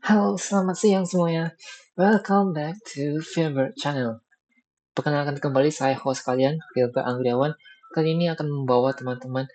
Halo, selamat siang semuanya. Welcome back to Favorite Channel. Perkenalkan kembali saya host kalian, Filter Anggriawan. Kali ini akan membawa teman-teman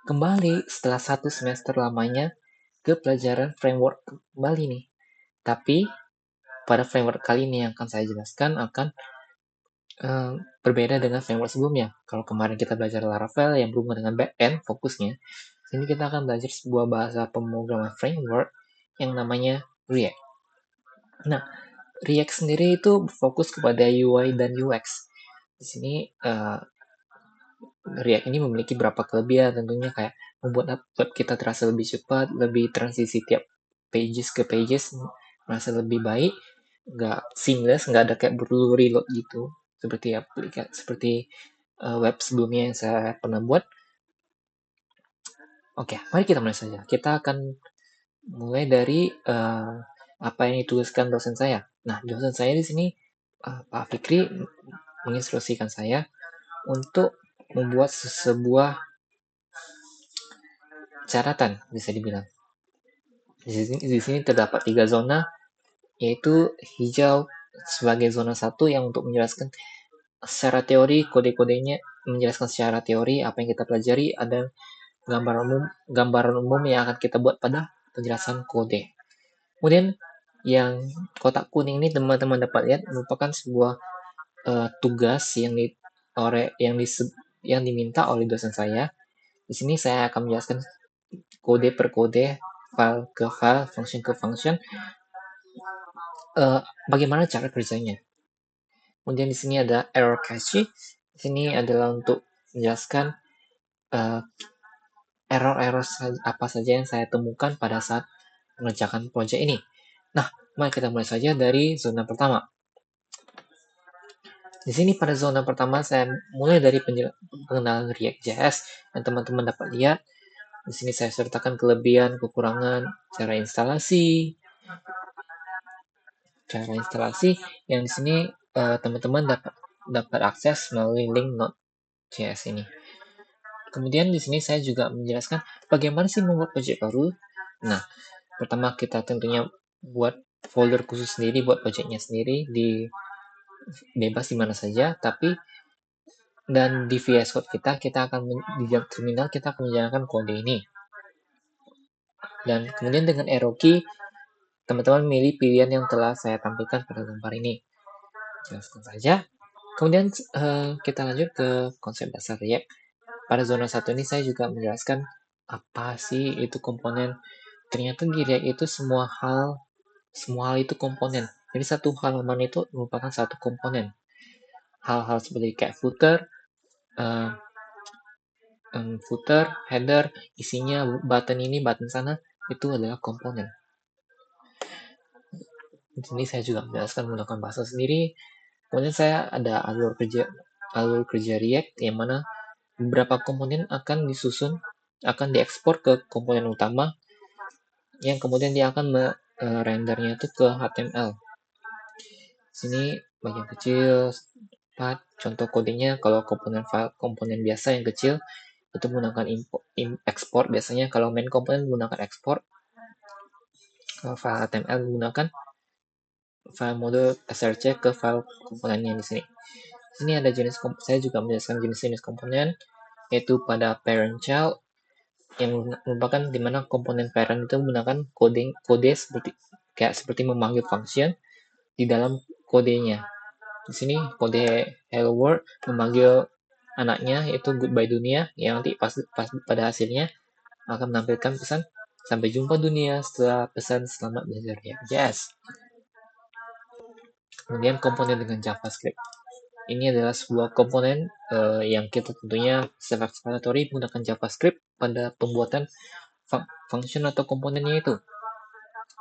kembali setelah 1 semester lamanya ke pelajaran framework kembali nih. Tapi pada framework kali ini yang akan saya jelaskan akan berbeda dengan framework sebelumnya. Kalau kemarin kita belajar Laravel yang berhubungan dengan backend fokusnya, sini kita akan belajar sebuah bahasa pemrograman framework yang namanya React. Nah, React sendiri itu fokus kepada UI dan UX. Di sini React ini memiliki beberapa kelebihan tentunya kayak membuat web kita terasa lebih cepat, lebih transisi tiap pages ke pages merasa lebih baik, nggak seamless, nggak ada kayak perlu reload gitu seperti web sebelumnya yang saya pernah buat. Oke, mari kita mulai saja. Kita akan mulai dari apa yang dituliskan dosen saya. Nah, dosen saya di sini Pak Fikri menginstruksikan saya untuk membuat sebuah catatan, bisa dibilang. Di sini terdapat 3 zona, yaitu hijau sebagai zona 1 yang untuk menjelaskan secara teori kode-kodenya, menjelaskan secara teori apa yang kita pelajari, ada gambaran umum yang akan kita buat pada penjelasan kode. Kemudian yang kotak kuning ini teman-teman dapat lihat merupakan sebuah tugas yang diminta oleh dosen saya. Di sini saya akan menjelaskan kode per kode, file ke file, function ke function, bagaimana cara kerjanya. Kemudian di sini ada error cache. Di sini adalah untuk menjelaskan error-error apa saja yang saya temukan pada saat mengerjakan proyek ini. Nah, mari kita mulai saja dari zona pertama. Di sini pada zona pertama saya mulai dari pengenalan React.js yang teman-teman dapat lihat. Di sini saya sertakan kelebihan, kekurangan, cara instalasi yang di sini teman-teman dapat akses melalui link Node.js ini. Kemudian di sini saya juga menjelaskan bagaimana sih membuat project baru. Nah, pertama kita tentunya buat folder khusus sendiri buat projectnya sendiri, bebas di mana saja, dan di VS Code kita akan di terminal kita akan menjalankan kode ini. Dan kemudian dengan arrow key, teman-teman milih pilihan yang telah saya tampilkan pada gambar ini. Jelaskan saja. Kemudian kita lanjut ke konsep dasar React. Pada zona 1 ini saya juga menjelaskan apa sih itu komponen. Ternyata di React itu semua hal itu komponen. Jadi satu halaman itu merupakan satu komponen. Hal-hal seperti kayak footer, header, isinya button ini, button sana, itu adalah komponen. Di sini saya juga menjelaskan menggunakan bahasa sendiri. Kemudian saya ada alur kerja React yang mana beberapa komponen akan diekspor ke komponen utama yang kemudian dia akan rendernya itu ke HTML. Sini bagian kecil, contoh kodenya kalau komponen biasa yang kecil itu menggunakan ekspor biasanya, kalau main komponen menggunakan ekspor, kalau file HTML menggunakan file model src ke file komponennya di sini. Di sini ada saya juga menjelaskan jenis-jenis komponen, yaitu pada parent child yang merupakan dimana komponen parent itu menggunakan kode seperti memanggil function di dalam kodenya. Di sini kode hello world memanggil anaknya yaitu goodbye dunia, yang nanti pas pada hasilnya akan menampilkan pesan sampai jumpa dunia setelah pesan selamat belajar ya. Yes. Kemudian komponen dengan JavaScript. Ini adalah sebuah komponen yang kita tentunya self-explanatory menggunakan JavaScript pada pembuatan function atau komponennya itu.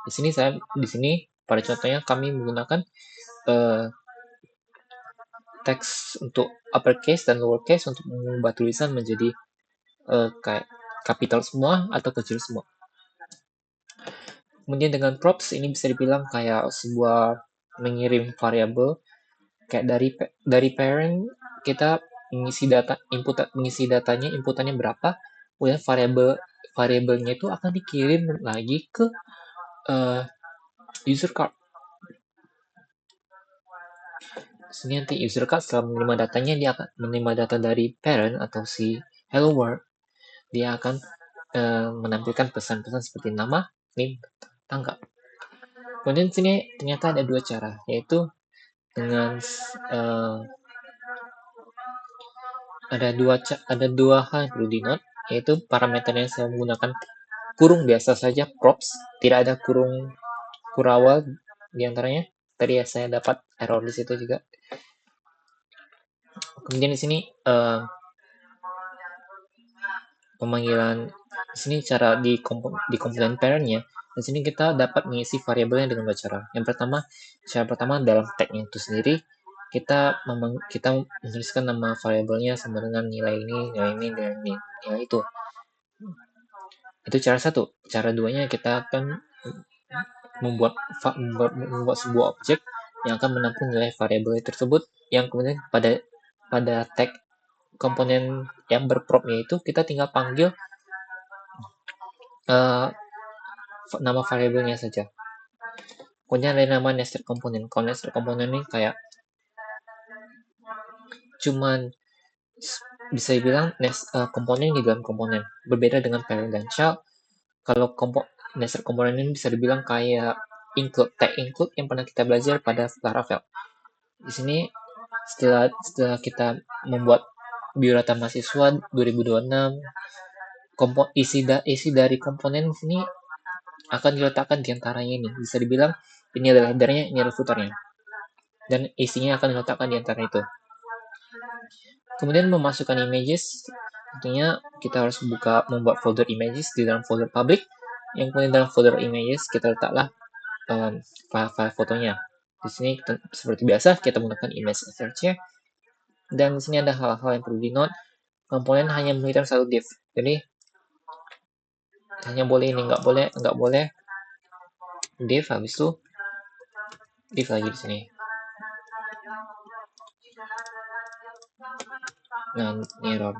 Di sini pada contohnya kami menggunakan teks untuk uppercase dan lowercase untuk mengubah tulisan menjadi kayak capital semua atau kecil semua. Kemudian dengan props ini bisa dibilang kayak sebuah mengirim variabel kayak dari parent kita mengisi datanya, inputannya berapa, kemudian variabelnya itu akan dikirim lagi ke User card. Sini nanti user card setelah menerima datanya, dia akan menerima data dari parent atau si hello world. Dia akan menampilkan pesan-pesan seperti nama, name, tanggal. Kemudian sini ternyata ada dua cara, yaitu dengan ada dua hal yang perlu di note, yaitu parameternya saya menggunakan kurung biasa saja, props, tidak ada kurung kurawal di antaranya. Tadi ya saya dapat error di situ juga. Kemudian di sini pemanggilan di sini cara di komponen parentnya. Di sini kita dapat mengisi variabelnya dengan dua cara. Cara pertama dalam tagnya itu sendiri kita menuliskan nama variabelnya sama dengan nilai ini, nilai itu. Itu cara satu. Cara duanya kita akan membuat sebuah objek yang akan menampung nilai variabel tersebut, yang kemudian pada tag komponen yang berpropnya itu kita tinggal panggil nama variabelnya saja. Kemudian ada nama nested component. Kalau nested component ini kayak cuman bisa dibilang komponen di dalam komponen, berbeda dengan parent dan child. Kalau nested component ini bisa dibilang kayak tag include yang pernah kita belajar pada Laravel. Di sini setelah kita membuat biodata mahasiswa 2026, isi dari komponen sini akan diletakkan di antaranya ini. Bisa dibilang ini adalah headernya, ini adalah footernya. Dan isinya akan diletakkan di antara itu. Kemudian memasukkan images, tentunya kita harus membuat folder images di dalam folder public. Yang kemudian dalam folder images kita letaklah file-file fotonya. Di sini seperti biasa kita menggunakan image src. Dan di sini ada hal-hal yang perlu di note. Komponen hanya memiliki satu div. Jadi hanya boleh ini, nggak boleh div, habis itu div lagi di sini. Nah, ini error.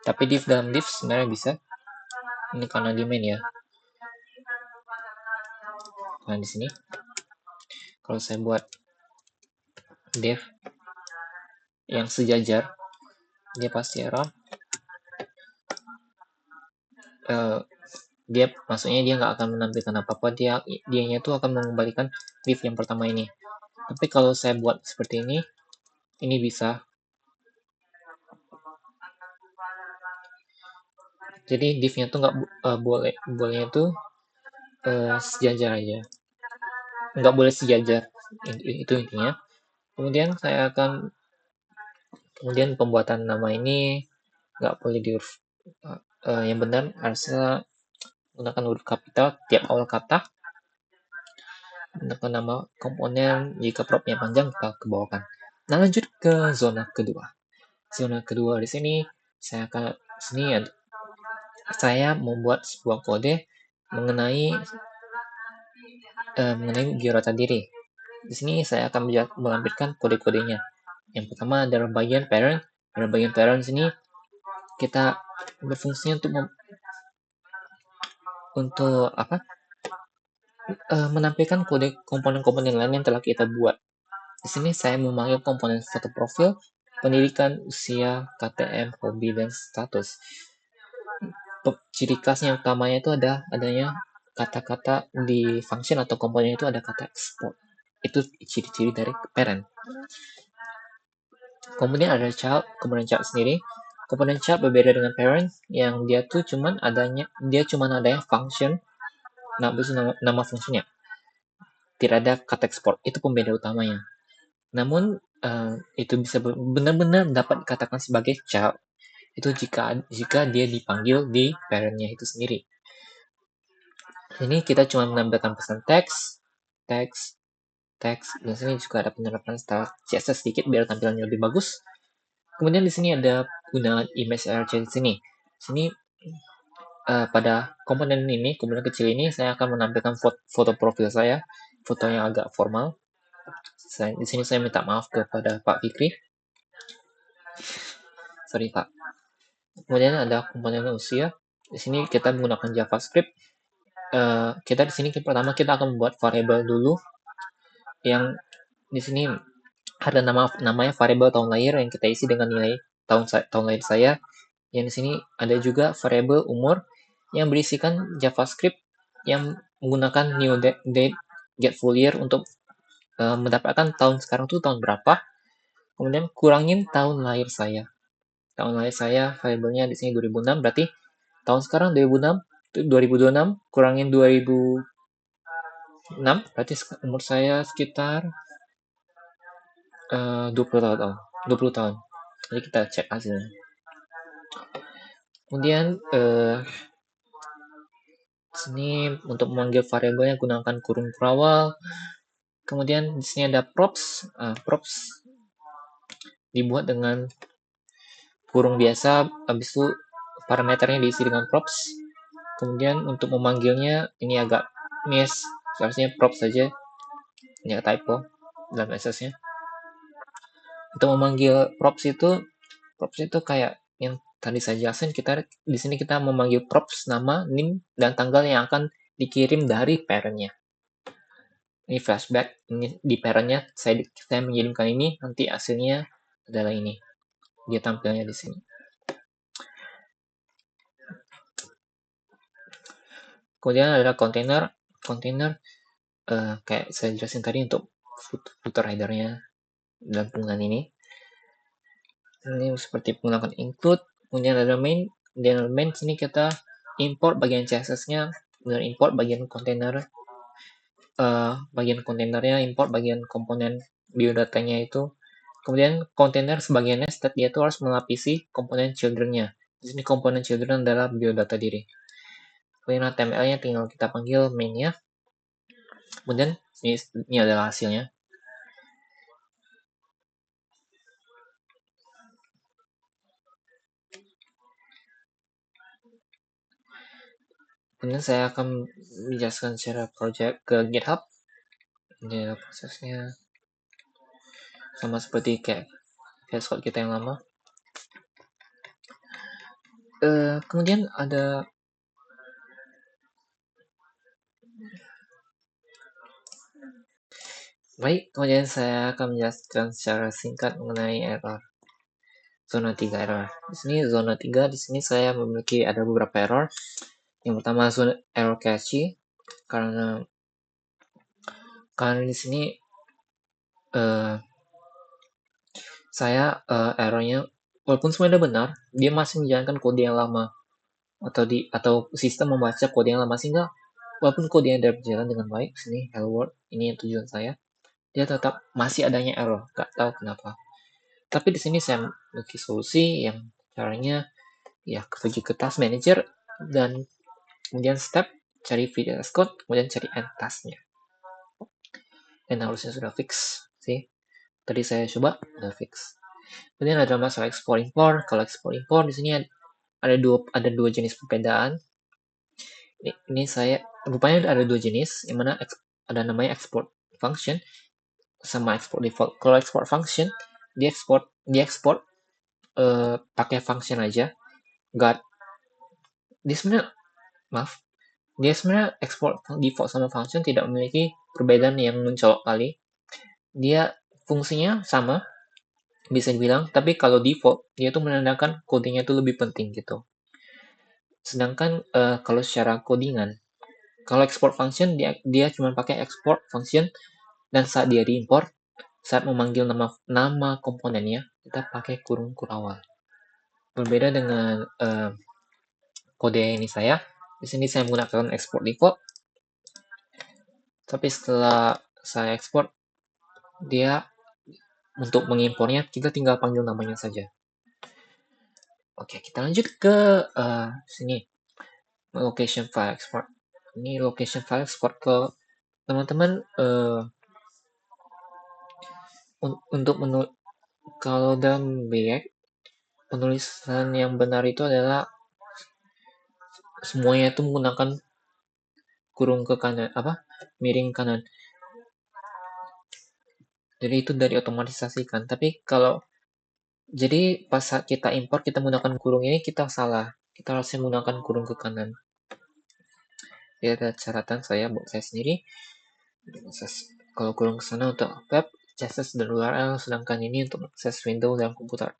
Tapi div dalam div sebenarnya bisa. Ini karena di main ya. Nah, di sini kalau saya buat div yang sejajar, dia pasti error. Maksudnya dia nggak akan menampilkan apa-apa, dianya tuh akan mengembalikan div yang pertama ini. Tapi kalau saya buat seperti ini bisa. Jadi div-nya tuh nggak bolehnya tuh sejajar aja, nggak boleh sejajar, itu intinya. Kemudian pembuatan nama ini nggak boleh di huruf yang benar harusnya menggunakan huruf kapital tiap awal kata. Gunakan nama komponen, jika propnya panjang kita kebawahkan. Nah, lanjut ke zona kedua. Zona kedua di sini saya membuat sebuah kode mengenai biodata diri. Di sini saya akan melampirkan kode-kodenya. Yang pertama adalah bagian parent. Pada bagian parent sini kita berfungsi untuk menampilkan kode komponen-komponen lain yang telah kita buat. Di sini saya memanggil komponen foto profil, pendidikan, usia, KTM, hobi, dan status. Ciri khasnya utamanya itu adanya kata-kata di function atau komponen itu ada kata export. Itu ciri-ciri dari parent. Kemudian ada komponen child sendiri. Komponen child berbeda dengan parent yang dia cuman adanya function, nama fungsinya. Tidak ada kata export, itu pembeda utamanya. Namun itu bisa benar-benar dapat dikatakan sebagai child itu jika dia dipanggil di parentnya itu sendiri. Ini kita cuma menambahkan pesan teks, dan sini juga ada penerapan style CSS sedikit biar tampilannya lebih bagus. Kemudian di sini ada penggunaan image src di sini. Sini pada komponen kecil ini saya akan menampilkan foto profil saya, foto yang agak formal. Di sini saya minta maaf kepada Pak Fikri. Sorry Pak. Kemudian ada komponen usia. Di sini kita menggunakan JavaScript. kita di sini pertama kita akan membuat variabel dulu yang di sini ada namanya variabel tahun lahir yang kita isi dengan nilai tahun lahir saya. Yang di sini ada juga variabel umur yang berisikan JavaScript yang menggunakan new date get full year untuk mendapatkan tahun sekarang tuh tahun berapa. Kemudian kurangin tahun lahir saya. Tahun lahir saya variabelnya di sini 2006, berarti tahun sekarang 2006, 2026 kurangin 2006, berarti umur saya sekitar 20 tahun. 20 tahun. Jadi kita cek hasilnya. Kemudian sini untuk memanggil variabelnya gunakan kurung berawal. Kemudian di sini ada props. Props dibuat dengan kurung biasa, habis itu parameternya diisi dengan props. Kemudian untuk memanggilnya ini agak miss, seharusnya props saja. Ini typo dalam SS-nya. Untuk memanggil props itu kayak yang tadi saya jelasin, di sini kita memanggil props nama, name, dan tanggal yang akan dikirim dari parent-nya. Ini flashback, ini di parent-nya saya mengirimkan ini, nanti hasilnya adalah ini. Dia tampilnya di sini. Kemudian ada kontainer kayak saya jelasin tadi untuk footer header-nya dalam penggunaan ini. Ini seperti menggunakan include, kemudian ada main. Di main sini kita import bagian CSS-nya, kemudian import bagian kontainer, import bagian komponen biodatanya itu. Kemudian kontainer sebagai nested, dia itu harus melapisi komponen children-nya. Di sini komponen children adalah biodata diri. Kemudian HTML-nya tinggal kita panggil main-nya. Kemudian ini adalah hasilnya. Kemudian saya akan menjelaskan secara project ke GitHub. Ini prosesnya sama seperti kayak VS Code kita yang lama. Kemudian ada kemudian saya akan menjelaskan secara singkat mengenai error. Zona 3 error. Di sini zona 3, di sini saya memiliki ada beberapa error. Yang pertama zona error cache, karena di sini saya errornya walaupun semuanya benar, dia masih menjalankan kode yang lama atau sistem membaca kode yang lama, sehingga walaupun kode yang berjalan dengan baik, sini hello world, ini yang tujuan saya, dia tetap masih adanya error, nggak tahu kenapa. Tapi di sini saya memiliki solusi yang caranya ya pergi ke task manager dan kemudian step cari VS Code, kemudian cari end task-nya. Dan harusnya sudah fix sih. Tadi saya coba udah fix. Kemudian ada masalah export import. Kalau export import di sini ada dua jenis perbedaan. Ini saya rupanya ada dua jenis, yang mana ada namanya export function sama export default. Kalau export function dia ekspor pakai function aja, nggak dia sebenarnya export default sama function tidak memiliki perbedaan yang mencolok kali. Dia fungsinya sama, bisa dibilang, tapi kalau default dia tuh menandakan codingnya itu lebih penting gitu. Sedangkan kalau secara codingan, kalau export function dia cuma pakai export function, dan saat dia diimport, saat memanggil nama komponennya, kita pakai kurung kurawal. Berbeda dengan kode ini saya, di sini saya menggunakan export default, tapi setelah saya export, dia untuk mengimpornya kita tinggal panggil namanya saja. Oke, kita lanjut ke sini, location file export. Ini location file export ke teman-teman untuk kalau dalam React, penulisan yang benar itu adalah semuanya itu menggunakan kurung ke kanan, miring kanan. Jadi itu dari otomatisasikan. Tapi jadi pas saat kita import kita menggunakan kurung ini, kita salah. Kita harusnya menggunakan kurung ke kanan. Dia ada catatan saya buat saya sendiri. Kalau kurang ke sana untuk web, CSS dan URL, sedangkan ini untuk akses Windows dan komputer.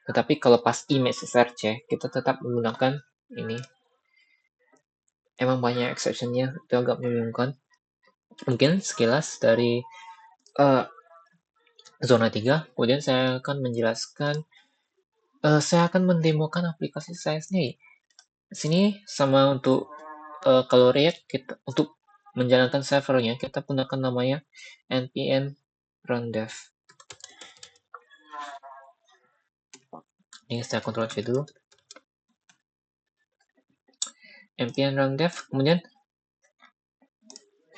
Tetapi kalau pas image search ya, kita tetap menggunakan ini. Emang banyak exception-nya, itu agak membingungkan. Mungkin sekilas dari zona 3, kemudian saya akan menjelaskan, saya akan mendemokan aplikasi saya sendiri. Di sini sama untuk kalau React, kita untuk menjalankan servernya, kita gunakan namanya npm run dev. Ini saya Ctrl C dulu. npm run dev, kemudian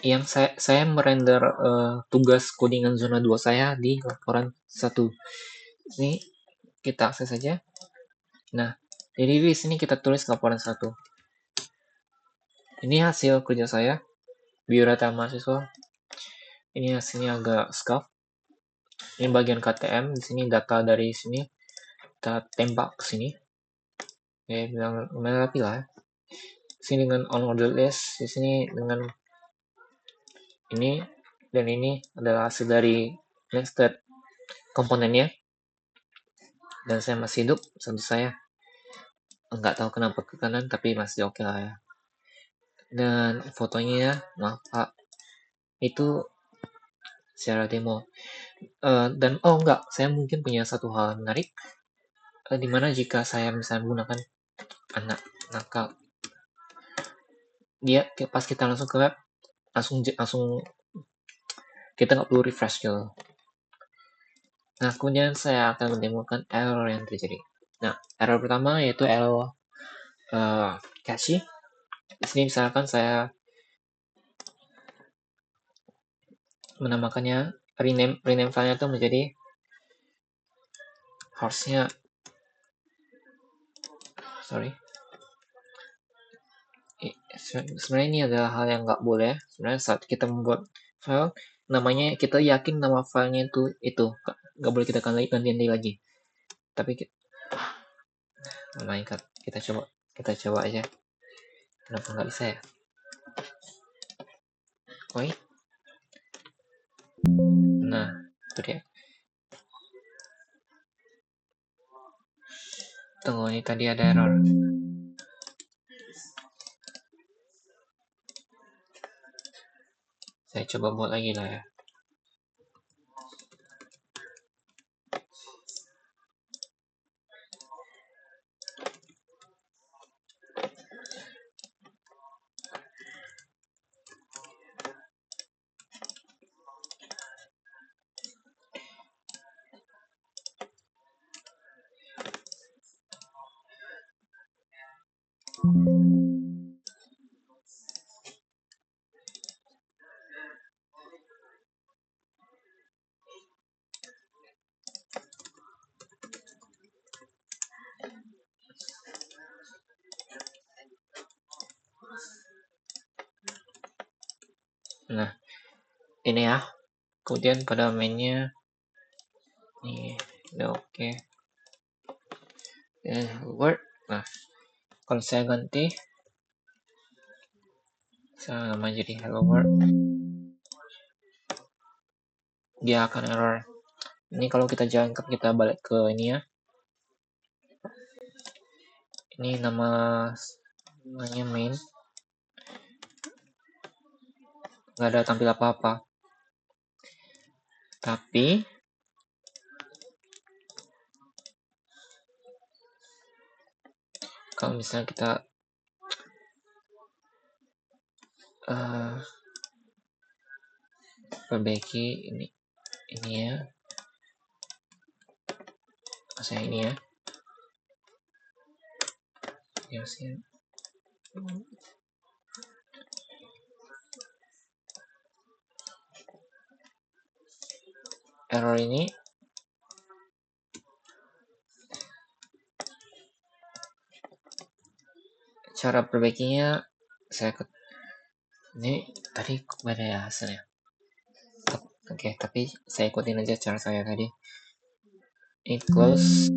yang saya merender tugas codingan zona 2 saya di laporan 1. Ini kita akses saja. Nah, jadi di sini kita tulis laporan 1. Ini hasil kerja saya, biodata mahasiswa. Ini hasilnya agak scuff. Ini bagian KTM, di sini data dari sini kita tembak ke sini. Oke, bilang lumayan rapi lah. Di sini dengan on order list, di sini dengan ini dan ini adalah hasil dari nested komponennya. Dan saya masih hidup, tentu saya nggak tahu kenapa ke kanan, tapi masih oke lah ya. Dan fotonya ya, maaf Pak, itu secara demo. Dan enggak, saya mungkin punya satu hal menarik, dimana jika saya misalnya menggunakan anak nakal, dia pas kita langsung ke web, langsung kita nggak perlu refresh gitu. Nah, kemudian saya akan mendemokan error yang terjadi. Nah, error pertama yaitu error cache. Di sini misalkan saya menamakannya rename filenya itu menjadi harusnya sebenarnya ini adalah hal yang nggak boleh. Sebenarnya saat kita membuat file, namanya kita yakin nama filenya itu nggak boleh kita ganti lagi. Tapi kita coba aja. Kenapa nggak bisa ya? Wait. Nah, itu dia. Tunggu, ini tadi ada error. Saya coba buat lagi lah ya. Nah, ini ya. Kemudian pada mainnya ini udah oke. Word. Nah, kalau saya ganti saya nama jadi hello world, dia akan error. Ini kalau kita jalankan, kita balik ke ini ya. Ini namanya main, nggak ada tampil apa-apa. Tapi kalau misalnya kita perbaiki ini ya, saya ini ya, error ini cara perbaikinya saya ini tadi beda ya hasilnya. Oke, tapi saya ikutin aja cara saya tadi. Ini close,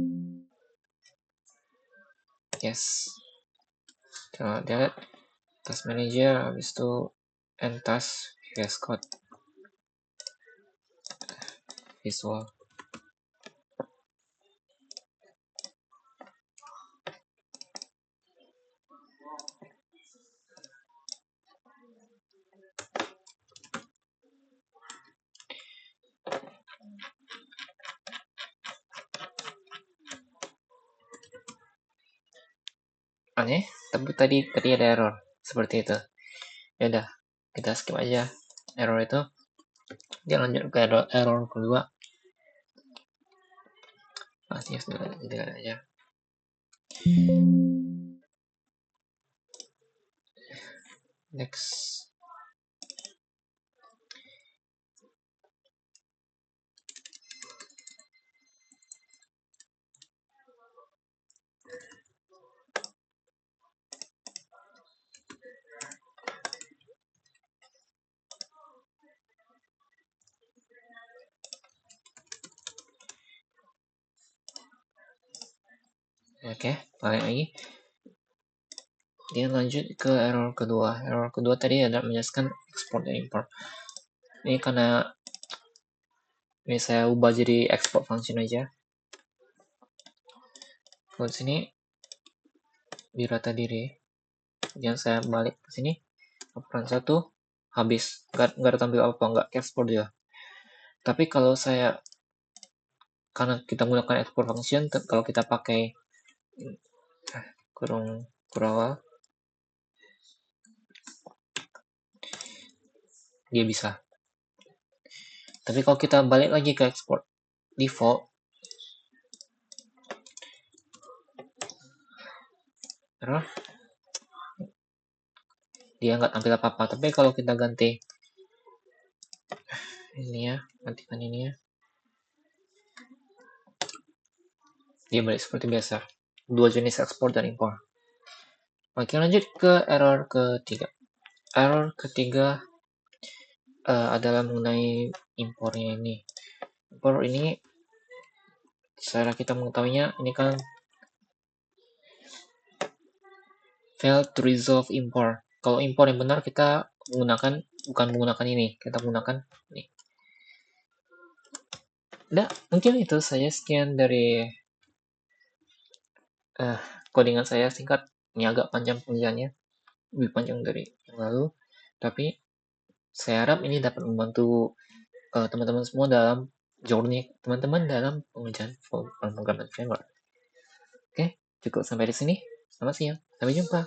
yes, coba delete. task manager, habis itu end task, VS Code, visual. Aneh, tapi tadi ada error seperti itu. Ya udah, kita skip aja error itu. Dia lanjut ke error kedua. Masih tidak aja. Next. Oke, balik lagi. Dia lanjut ke error kedua. Error kedua tadi ada menjelaskan export dan import. Ini karena ini saya ubah jadi export function aja. Kalau di sini di rata diri. Kemudian saya balik ke sini. Operan 1 habis. Nggak ada tampil apa-apa, nggak export dia. Tapi kalau saya, karena kita menggunakan export function, kalau kita pakai kurung kurawal, dia bisa. Tapi kalau kita balik lagi ke export default, error, dia nggak tampil apa-apa. Tapi kalau kita ganti ini ya, gantikan ini ya, dia balik seperti biasa. Dua jenis export dan import. Oke, lanjut ke error ketiga. Error ketiga adalah mengenai impornya ini. Import ini, cara kita mengetahuinya, ini kan failed to resolve import. Kalau import yang benar, kita bukan menggunakan ini, kita menggunakan ini. Nah, mungkin itu saja sekian dari codingan saya singkat. Ini agak panjang penjelasannya, lebih panjang dari yang lalu. Tapi saya harap ini dapat membantu teman-teman semua dalam journey teman-teman dalam pengerjaan pemrograman framework. Oke, cukup sampai di sini. Selamat siang, sampai jumpa.